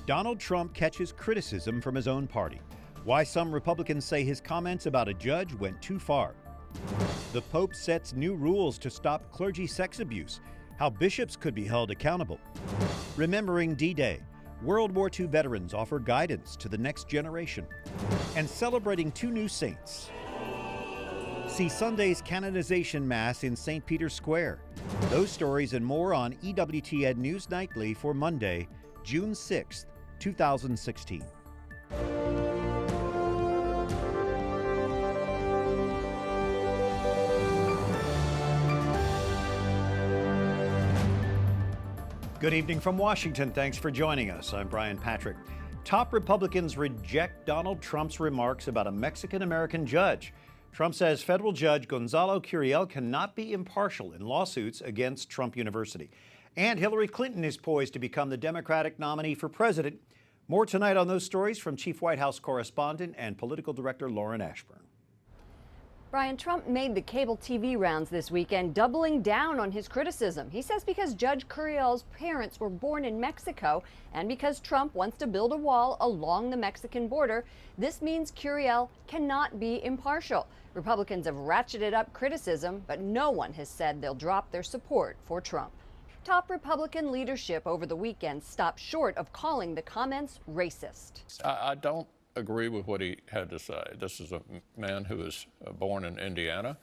Donald Trump catches criticism from his own party. Why some Republicans say his comments about a judge went too far. The Pope sets new rules to stop clergy sex abuse. How bishops could be held accountable. Remembering D-Day. World War II veterans offer guidance to the next generation. And celebrating two new saints. See Sunday's canonization mass in St. Peter's Square. Those stories and more on EWTN News Nightly for Monday, June 6th, 2016. Good evening from Washington. Thanks for joining us. I'm Brian Patrick. Top Republicans reject Donald Trump's remarks about a Mexican-American judge. Trump says federal judge Gonzalo Curiel cannot be impartial in lawsuits against Trump University. And Hillary Clinton is poised to become the Democratic nominee for president. More tonight on those stories from Chief White House correspondent and political director Lauren Ashburn. Brian, Trump made the cable TV rounds this weekend, doubling down on his criticism. He says because Judge Curiel's parents were born in Mexico and because Trump wants to build a wall along the Mexican border, this means Curiel cannot be impartial. Republicans have ratcheted up criticism, but no one has said they'll drop their support for Trump. Top Republican leadership over the weekend stopped short of calling the comments racist. I don't agree with what he had to say. This is a man who was born in Indiana.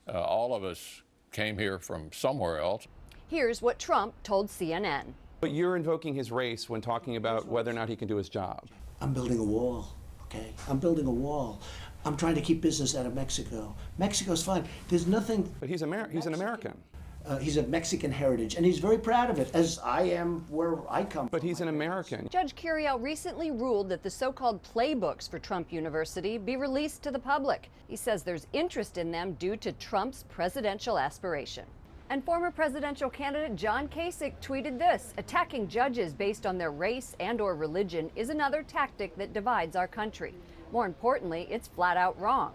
All of us came here from somewhere else. Here's what Trump told CNN. But you're invoking his race when talking about whether or not he can do his job. I'm building a wall, okay? I'm building a wall. I'm trying to keep business out of Mexico. Mexico's fine. There's nothing. But he's an American. He's of Mexican heritage, and he's very proud of it, as I am where I come from. But he's an American. Judge Curiel recently ruled that the so-called playbooks for Trump University be released to the public. He says there's interest in them due to Trump's presidential aspiration. And former presidential candidate John Kasich tweeted this: attacking judges based on their race and/or religion is another tactic that divides our country. More importantly, it's flat out wrong.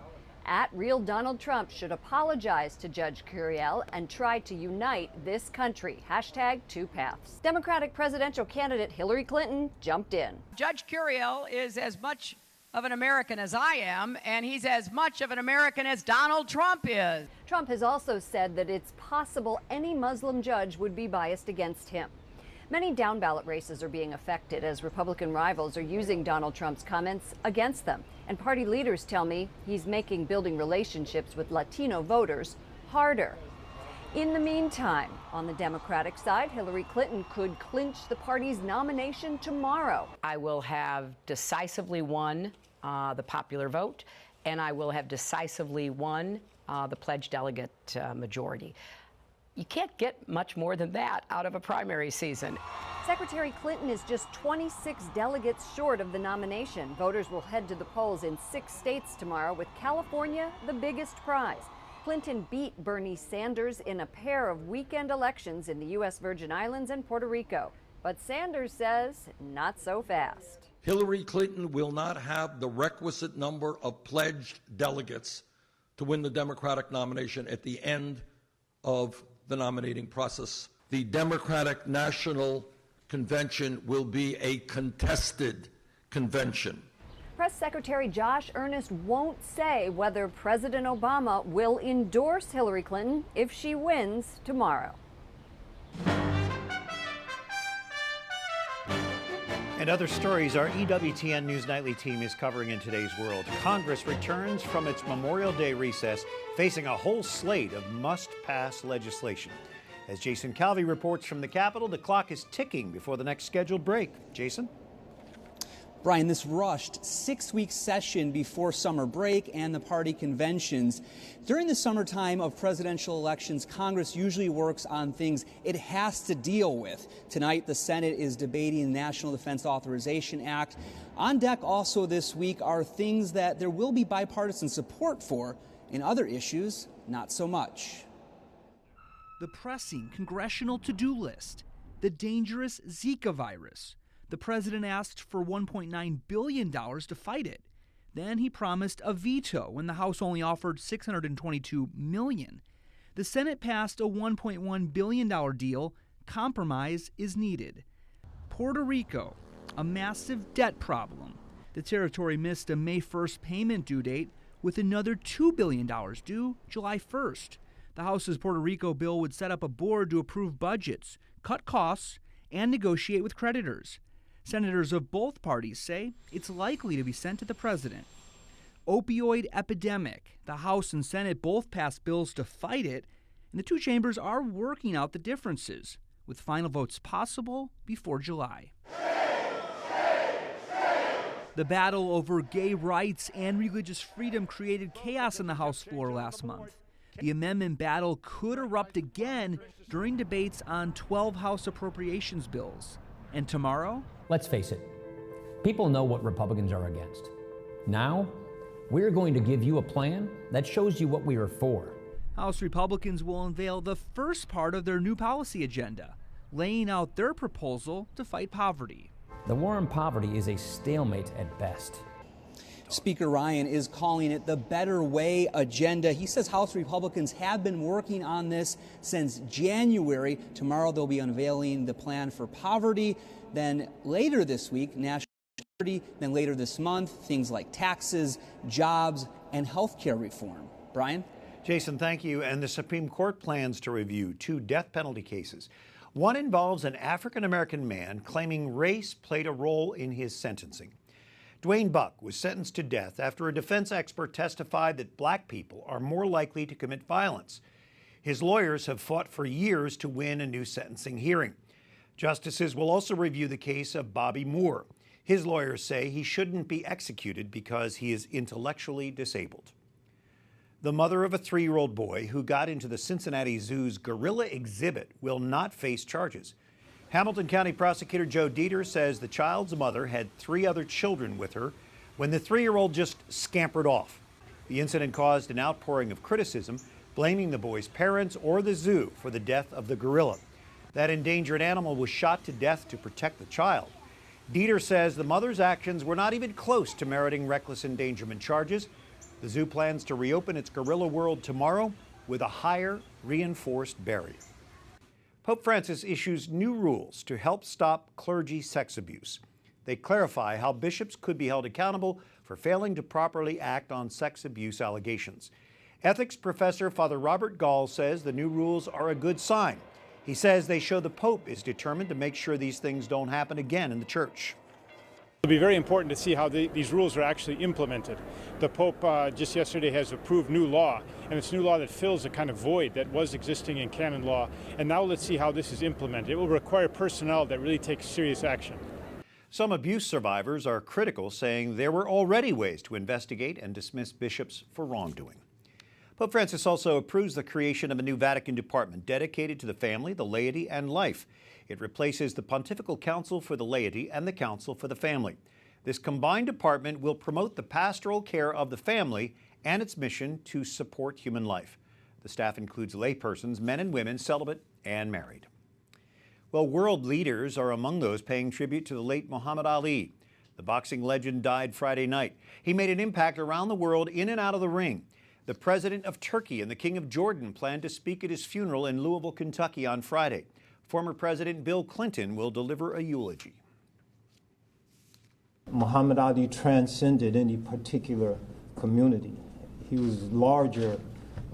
@Real Donald Trump should apologize to Judge Curiel and try to unite this country. #2paths. Democratic presidential candidate Hillary Clinton jumped in. Judge Curiel is as much of an American as I am, and he's as much of an American as Donald Trump is. Trump has also said that it's possible any Muslim judge would be biased against him. Many down-ballot races are being affected as Republican rivals are using Donald Trump's comments against them. And party leaders tell me he's making building relationships with Latino voters harder. In the meantime, on the Democratic side, Hillary Clinton could clinch the party's nomination tomorrow. I will have decisively won the popular vote, and I will have decisively won the pledged delegate majority. You can't get much more than that out of a primary season. Secretary Clinton is just 26 delegates short of the nomination. Voters will head to the polls in 6 states tomorrow, with California the biggest prize. Clinton beat Bernie Sanders in a pair of weekend elections in the U.S. Virgin Islands and Puerto Rico. But Sanders says not so fast. Hillary Clinton will not have the requisite number of pledged delegates to win the Democratic nomination at the end of the nominating process. The Democratic National Convention will be a contested convention. Press Secretary Josh Earnest won't say whether President Obama will endorse Hillary Clinton if she wins tomorrow. And other stories our EWTN News Nightly team is covering in today's world. Congress returns from its Memorial Day recess, facing a whole slate of must-pass legislation. As Jason Calvi reports from the Capitol, the clock is ticking before the next scheduled break. Jason? Brian, this rushed 6-week session before summer break and the party conventions. During the summertime of presidential elections, Congress usually works on things it has to deal with. Tonight, the Senate is debating the National Defense Authorization Act. On deck also this week are things that there will be bipartisan support for. In other issues, not so much. The pressing congressional to-do list, the dangerous Zika virus. The president asked for $1.9 billion to fight it. Then he promised a veto when the House only offered $622 million. The Senate passed a $1.1 billion deal. Compromise is needed. Puerto Rico. a massive debt problem. The territory missed a May 1st payment due date, with another $2 billion due July 1st. The House's Puerto Rico bill would set up a board to approve budgets, cut costs, and negotiate with creditors. Senators of both parties say it's likely to be sent to the president. Opioid epidemic. The House and Senate both passed bills to fight it, and the two chambers are working out the differences, with final votes possible before July. The battle over gay rights and religious freedom created chaos on the House floor last month. The amendment battle could erupt again during debates on 12 House appropriations bills. And tomorrow? Let's face it, people know what Republicans are against. Now, we're going to give you a plan that shows you what we are for. House Republicans will unveil the first part of their new policy agenda, laying out their proposal to fight poverty. The war on poverty is a stalemate at best. Speaker Ryan is calling it the Better Way agenda. He says House Republicans have been working on this since January. Tomorrow they'll be unveiling the plan for poverty. Then later this week, national security. Then later this month, things like taxes, jobs, and health care reform. Brian? Jason, thank you. And the Supreme Court plans to review 2 death penalty cases. One involves an African-American man claiming race played a role in his sentencing. Dwayne Buck was sentenced to death after a defense expert testified that black people are more likely to commit violence. His lawyers have fought for years to win a new sentencing hearing. Justices will also review the case of Bobby Moore. His lawyers say he shouldn't be executed because he is intellectually disabled. The mother of a 3-year-old boy who got into the Cincinnati Zoo's gorilla exhibit will not face charges. Hamilton County Prosecutor Joe Dieter says the child's mother had 3 other children with her when the 3-year-old just scampered off. The incident caused an outpouring of criticism, blaming the boy's parents or the zoo for the death of the gorilla. That endangered animal was shot to death to protect the child. Dieter says the mother's actions were not even close to meriting reckless endangerment charges. The zoo plans to reopen its gorilla world tomorrow with a higher reinforced barrier. Pope Francis issues new rules to help stop clergy sex abuse. They clarify how bishops could be held accountable for failing to properly act on sex abuse allegations. Ethics professor Father Robert Gall says the new rules are a good sign. He says they show the Pope is determined to make sure these things don't happen again in the church. It'll be very important to see how these rules are actually implemented. The Pope just yesterday has approved new law, and it's new law that fills a kind of void that was existing in canon law. And now let's see how this is implemented. It will require personnel that really take serious action. Some abuse survivors are critical, saying there were already ways to investigate and dismiss bishops for wrongdoing. Pope Francis also approves the creation of a new Vatican department dedicated to the family, the laity, and life. It replaces the Pontifical Council for the Laity and the Council for the Family. This combined department will promote the pastoral care of the family and its mission to support human life. The staff includes laypersons, men and women, celibate and married. Well, world leaders are among those paying tribute to the late Muhammad Ali. The boxing legend died Friday night. He made an impact around the world in and out of the ring. The president of Turkey and the king of Jordan plan to speak at his funeral in Louisville, Kentucky on Friday. Former President Bill Clinton will deliver a eulogy. Muhammad Ali transcended any particular community. He was larger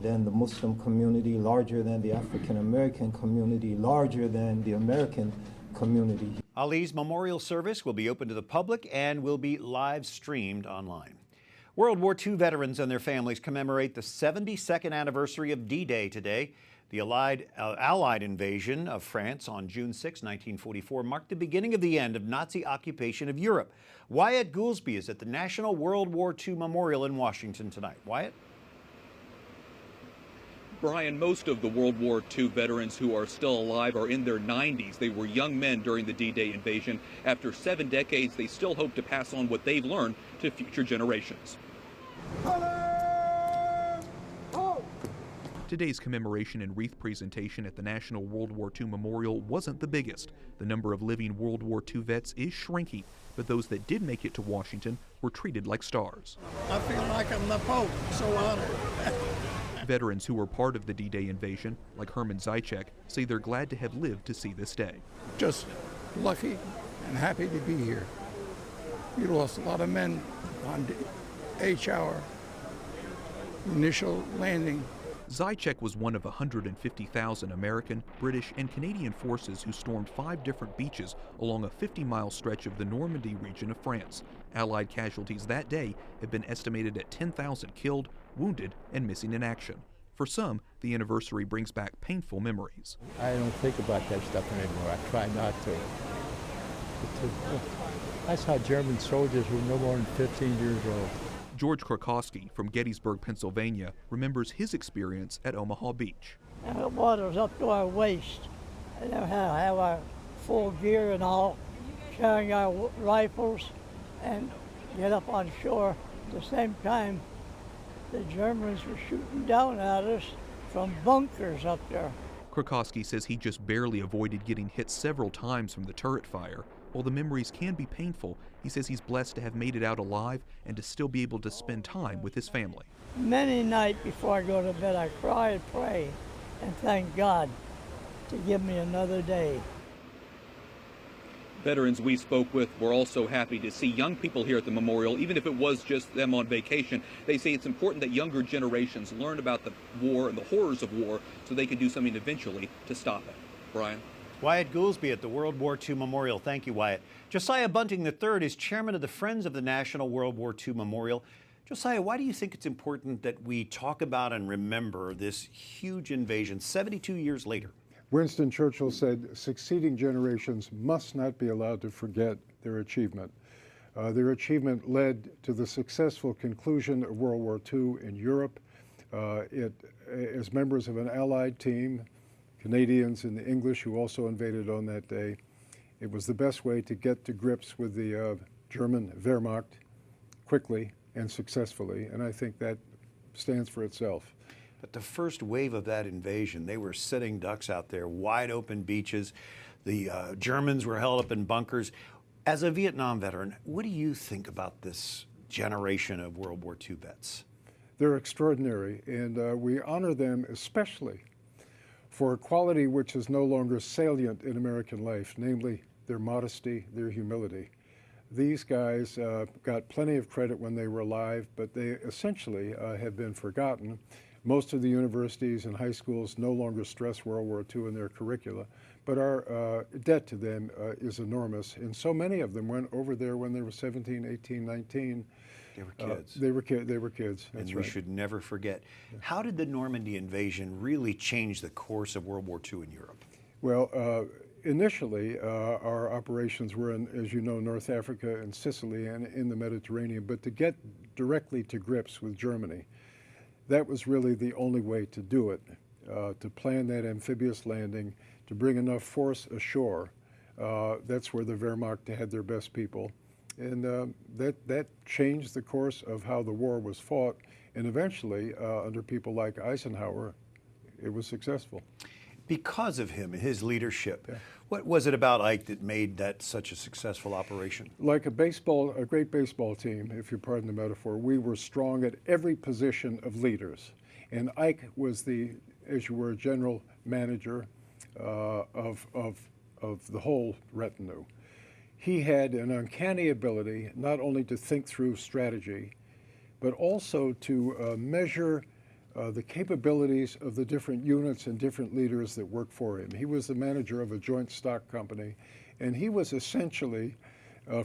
than the Muslim community, larger than the African American community, larger than the American community. Ali's memorial service will be open to the public and will be live streamed online. World War II veterans and their families commemorate the 72nd anniversary of D-Day today. The Allied invasion of France on June 6, 1944, marked the beginning of the end of Nazi occupation of Europe. Wyatt Goolsby is at the National World War II Memorial in Washington tonight. Wyatt? Brian, most of the World War II veterans who are still alive are in their 90s. They were young men during the D-Day invasion. After 7 decades, they still hope to pass on what they've learned to future generations. Today's commemoration and wreath presentation at the National World War II Memorial wasn't the biggest. The number of living World War II vets is shrinking, but those that did make it to Washington were treated like stars. I feel like I'm the Pope, so honored. Veterans who were part of the D-Day invasion, like Herman Zychek, say they're glad to have lived to see this day. Just lucky and happy to be here. We lost a lot of men on the H-hour initial landing. Zychek was one of 150,000 American, British, and Canadian forces who stormed 5 different beaches along a 50-mile stretch of the Normandy region of France. Allied casualties that day have been estimated at 10,000 killed, wounded, and missing in action. For some, the anniversary brings back painful memories. I don't think about that stuff anymore. I try not to. I saw German soldiers who were no more than 15 years old. George Krakowski from Gettysburg, Pennsylvania, remembers his experience at Omaha Beach. The water was up to our waist. And we had to have our full gear and all, carrying our rifles and get up on shore. At the same time, the Germans were shooting down at us from bunkers up there. Krakowski says he just barely avoided getting hit several times from the turret fire. While the memories can be painful, he says he's blessed to have made it out alive and to still be able to spend time with his family. Many nights before I go to bed, I cry and pray and thank God to give me another day. Veterans we spoke with were also happy to see young people here at the memorial, even if it was just them on vacation. They say it's important that younger generations learn about the war and the horrors of war so they can do something eventually to stop it. Brian? Wyatt Goolsby at the World War II Memorial. Thank you, Wyatt. Josiah Bunting III is chairman of the Friends of the National World War II Memorial. Josiah, why do you think it's important that we talk about and remember this huge invasion 72 years later? Winston Churchill said succeeding generations must not be allowed to forget their achievement. Their achievement led to the successful conclusion of World War II in Europe. As members of an Allied team, Canadians and the English who also invaded on that day, it was the best way to get to grips with the German Wehrmacht quickly and successfully, and I think that stands for itself. But the first wave of that invasion, they were sitting ducks out there, wide open beaches. The Germans were held up in bunkers. As a Vietnam veteran, what do you think about this generation of World War II vets? They're extraordinary, and we honor them especially for a quality which is no longer salient in American life, namely their modesty, their humility. These guys got plenty of credit when they were alive, but they essentially have been forgotten. Most of the universities and high schools no longer stress World War II in their curricula, but our debt to them is enormous. And so many of them went over there when they were 17, 18, 19. They were kids. They were kids. That's and we should never forget. How did the Normandy invasion really change the course of World War II in Europe? Well, initially, our operations were in, as you know, North Africa and Sicily and in the Mediterranean. But to get directly to grips with Germany, that was really the only way to do it, to plan that amphibious landing, to bring enough force ashore. That's where the Wehrmacht had their best people. And that changed the course of how the war was fought. And eventually, under people like Eisenhower, it was successful. Because of him, his leadership, what was it about Ike that made that such a successful operation? Like a great baseball team, if you pardon the metaphor, we were strong at every position of leaders. And Ike was as you were, general manager of the whole retinue. He had an uncanny ability not only to think through strategy, but also to measure the capabilities of the different units and different leaders that worked for him. He was the manager of a joint stock company, and he was essentially,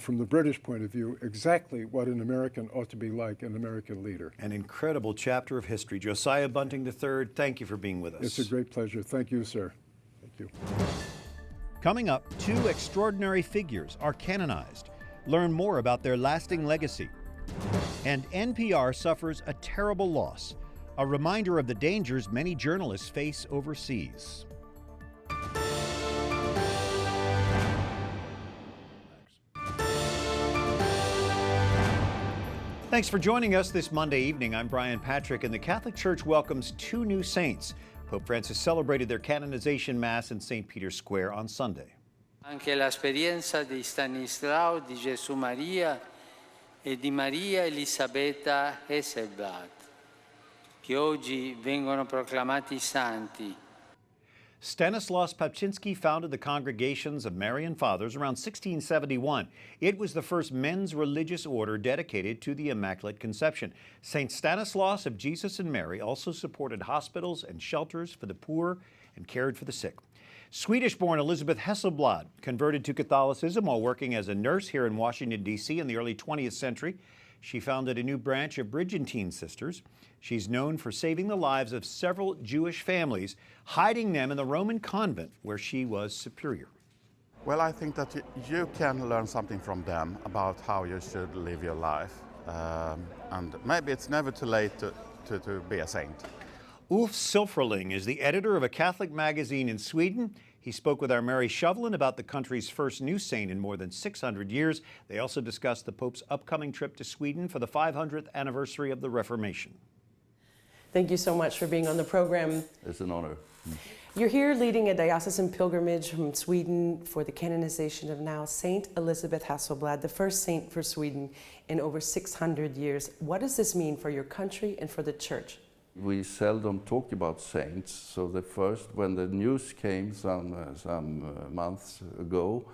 from the British point of view, exactly what an American ought to be like, an American leader. An incredible chapter of history. Josiah Bunting III, thank you for being with us. It's a great pleasure. Thank you, sir. Thank you. Coming up, 2 extraordinary figures are canonized. Learn more about their lasting legacy. And NPR suffers a terrible loss. A reminder of the dangers many journalists face overseas. Thanks for joining us this Monday evening. I'm Brian Patrick, and the Catholic Church welcomes 2 new saints. Pope Francis celebrated their canonization Mass in St. Peter's Square on Sunday. Anche l'esperienza di Stanislao, di Gesù Maria e di Maria Elisabetta Hesselblad, che oggi vengono proclamati santi. Stanislaus Policinski founded the Congregations of Marian Fathers around 1671. It was the first men's religious order dedicated to the Immaculate Conception. St. Stanislaus of Jesus and Mary also supported hospitals and shelters for the poor and cared for the sick. Swedish-born Elizabeth Hesselblad converted to Catholicism while working as a nurse here in Washington, D.C. in the early 20th century. She founded a new branch of Brigantine Sisters. She's known for saving the lives of several Jewish families, hiding them in the Roman convent where she was superior. Well, I think that you can learn something from them about how you should live your life. And maybe it's never too late to be a saint. Ulf Silfverling is the editor of a Catholic magazine in Sweden. He spoke with our Mary Shovlain about the country's first new saint in more than 600 years. They also discussed the Pope's upcoming trip to Sweden for the 500th anniversary of the Reformation. Thank you so much for being on the program. It's an honor. You're here leading a diocesan pilgrimage from Sweden for the canonization of now Saint Elizabeth Hesselblad, the first saint for Sweden in over 600 years. What does this mean for your country and for the Church? We seldom talk about saints, so the first, when the news came some months ago,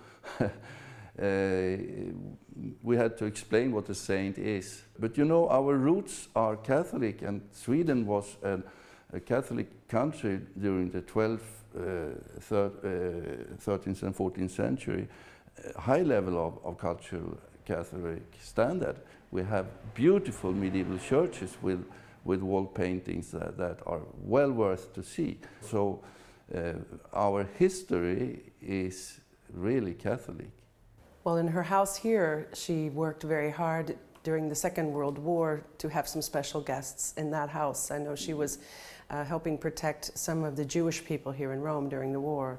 we had to explain what a saint is. But you know, our roots are Catholic, and Sweden was a Catholic country during the 12th, 13th and 14th century. High level of cultural Catholic standard. We have beautiful medieval churches with wall paintings that are well worth to see. So our history is really Catholic. Well, in her house here, she worked very hard during the Second World War to have some special guests in that house. I know she was helping protect some of the Jewish people here in Rome during the war.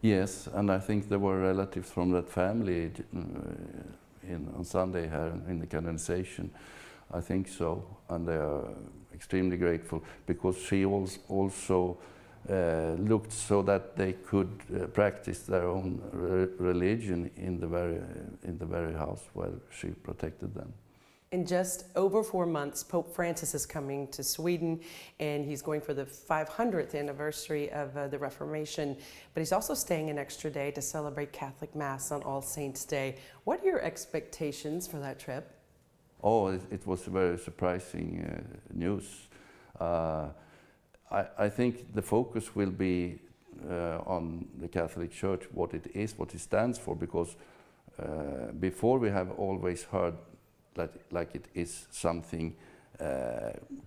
Yes, and I think there were relatives from that family on Sunday here in the canonization. I think so, and they are extremely grateful because she also looked so that they could practice their own religion in the very house where she protected them. In just over 4 months, Pope Francis is coming to Sweden, and he's going for the 500th anniversary of the Reformation, but he's also staying an extra day to celebrate Catholic Mass on All Saints' Day. What are your expectations for that trip? Oh, it was very surprising news. I think the focus will be on the Catholic Church, what it is, what it stands for, because before we have always heard that like it is something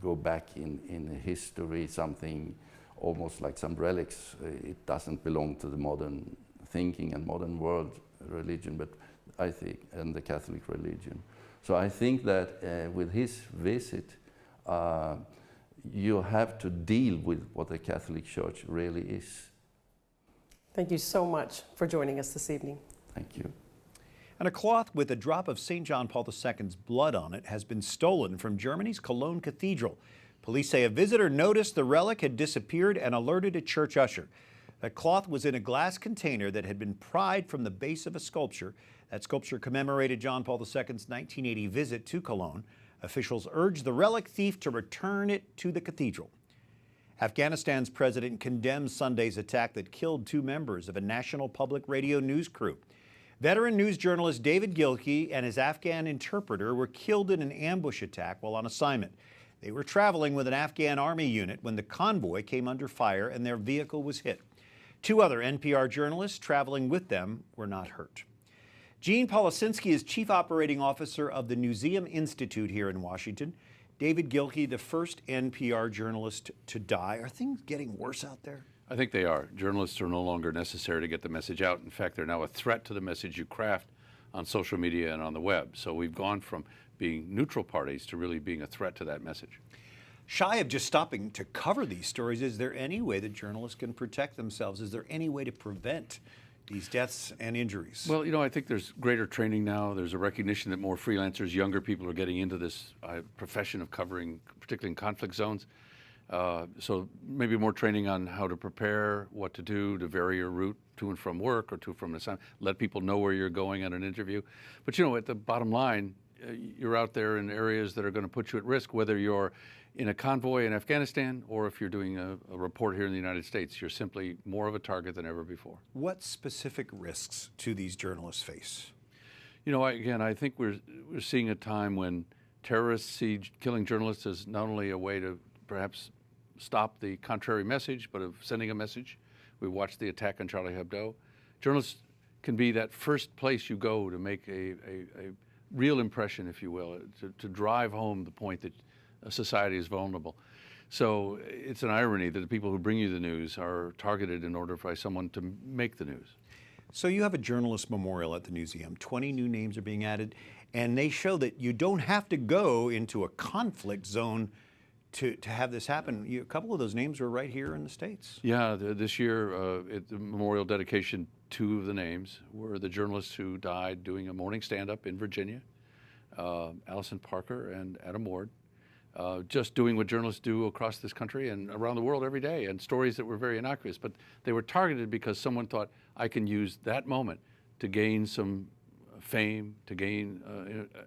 go back in history, something almost like some relics. It doesn't belong to the modern thinking and modern world religion, but I think, and the Catholic religion. So I think that with his visit, you have to deal with what the Catholic Church really is. Thank you so much for joining us this evening. Thank you. And a cloth with a drop of St. John Paul II's blood on it has been stolen from Germany's Cologne Cathedral. Police say a visitor noticed the relic had disappeared and alerted a church usher. The cloth was in a glass container that had been pried from the base of a sculpture. That sculpture commemorated John Paul II's 1980 visit to Cologne. Officials urged the relic thief to return it to the cathedral. Afghanistan's president condemned Sunday's attack that killed 2 members of a national public radio news crew. Veteran news journalist David Gilkey and his Afghan interpreter were killed in an ambush attack while on assignment. They were traveling with an Afghan army unit when the convoy came under fire and their vehicle was hit. 2 other NPR journalists traveling with them were not hurt. Gene Policinski is Chief Operating Officer of the Newseum Institute here in Washington. David Gilkey, the first NPR journalist to die. Are things getting worse out there? I think they are. Journalists are no longer necessary to get the message out. In fact, they're now a threat to the message you craft on social media and on the web. So we've gone from being neutral parties to really being a threat to that message. Shy of just stopping to cover these stories, is there any way that journalists can protect themselves? Is there any way to prevent these deaths and injuries? Well, you know, I think there's greater training now. There's a recognition that more freelancers, younger people are getting into this profession of covering, particularly in conflict zones. So maybe more training on how to prepare, what to do to vary your route to and from work or to and from an assignment. Let people know where you're going on an interview. But you know, at the bottom line, you're out there in areas that are going to put you at risk, whether you're in a convoy in Afghanistan, or if you're doing a report here in the United States. You're simply more of a target than ever before. What specific risks do these journalists face? You know, again, I think we're seeing a time when terrorists see killing journalists as not only a way to perhaps stop the contrary message, but of sending a message. We watched the attack on Charlie Hebdo. Journalists can be that first place you go to make a real impression, if you will, to drive home the point that a society is vulnerable. So it's an irony that the people who bring you the news are targeted in order for someone to make the news. So you have a journalist memorial at the Newseum. 20 new names are being added, and they show that you don't have to go into a conflict zone to have this happen. A couple of those names were right here in the States. Yeah, this year, at the memorial dedication, 2 of the names were the journalists who died doing a morning stand-up in Virginia, Allison Parker and Adam Ward, just doing what journalists do across this country and around the world every day, and stories that were very innocuous. But they were targeted because someone thought, I can use that moment to gain some fame, to gain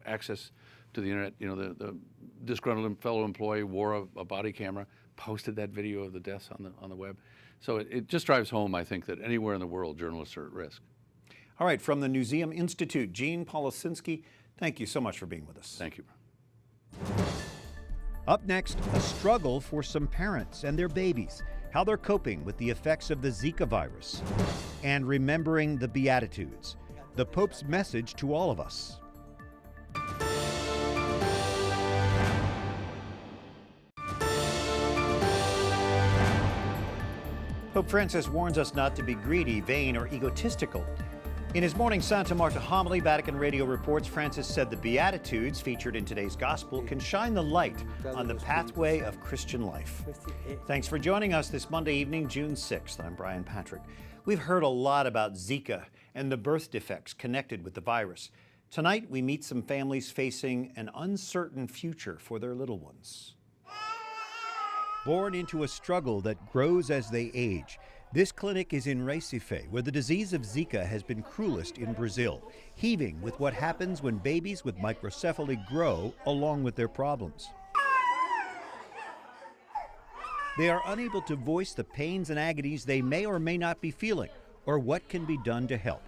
access to the internet. You know, the disgruntled fellow employee wore a body camera, posted that video of the deaths on the web. So it just drives home, I think, that anywhere in the world, journalists are at risk. All right, from the Newseum Institute, Gene Policinski, thank you so much for being with us. Thank you. Up next, a struggle for some parents and their babies, how they're coping with the effects of the Zika virus, and remembering the Beatitudes, the Pope's message to all of us. Pope Francis warns us not to be greedy, vain, or egotistical. In his morning Santa Marta homily, Vatican Radio reports Francis said the Beatitudes featured in today's gospel can shine the light on the pathway of Christian life. Thanks for joining us this Monday evening, June 6th. I'm Brian Patrick. We've heard a lot about Zika and the birth defects connected with the virus. Tonight, we meet some families facing an uncertain future for their little ones. Born into a struggle that grows as they age, this clinic is in Recife, where the disease of Zika has been cruelest in Brazil, heaving with what happens when babies with microcephaly grow along with their problems. They are unable to voice the pains and agonies they may or may not be feeling, or what can be done to help.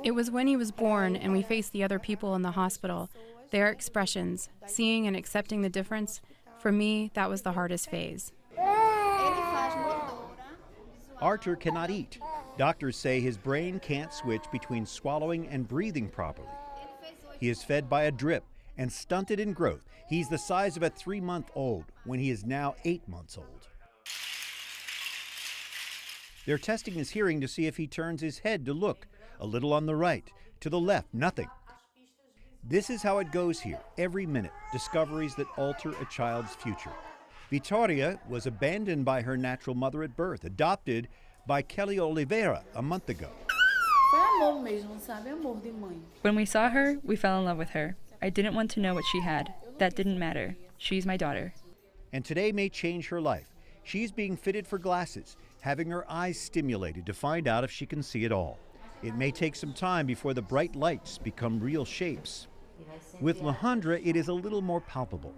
It was when he was born and we faced the other people in the hospital, their expressions, seeing and accepting the difference. For me, that was the hardest phase. Arthur cannot eat. Doctors say his brain can't switch between swallowing and breathing properly. He is fed by a drip and stunted in growth. He's the size of a 3-month-old when he is now 8 months old. They're testing his hearing to see if he turns his head to look. A little on the right, to the left, nothing. This is how it goes here, every minute, discoveries that alter a child's future. Vittoria was abandoned by her natural mother at birth, adopted by Kelly Oliveira a month ago. When we saw her, we fell in love with her. I didn't want to know what she had. That didn't matter. She's my daughter. And today may change her life. She's being fitted for glasses, having her eyes stimulated to find out if she can see at all. It may take some time before the bright lights become real shapes. With Lehandra, it is a little more palpable.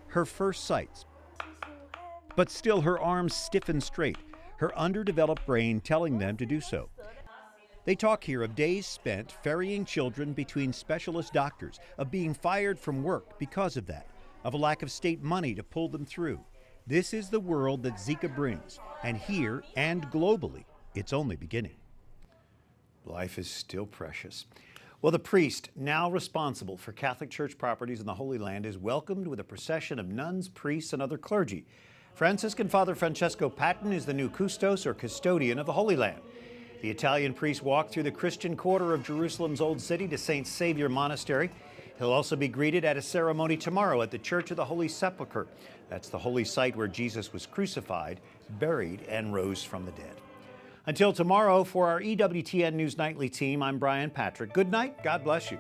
Her first sights, but still her arms stiff and straight, her underdeveloped brain telling them to do so. They talk here of days spent ferrying children between specialist doctors, of being fired from work because of that, of a lack of state money to pull them through. This is the world that Zika brings, and here and globally, it's only beginning. Life is still precious. Well, the priest, now responsible for Catholic Church properties in the Holy Land, is welcomed with a procession of nuns, priests, and other clergy. Franciscan Father Francesco Patton is the new custos or custodian of the Holy Land. The Italian priest walked through the Christian quarter of Jerusalem's Old City to St. Saviour Monastery. He'll also be greeted at a ceremony tomorrow at the Church of the Holy Sepulchre. That's the holy site where Jesus was crucified, buried, and rose from the dead. Until tomorrow, for our EWTN News Nightly team, I'm Brian Patrick. Good night. God bless you.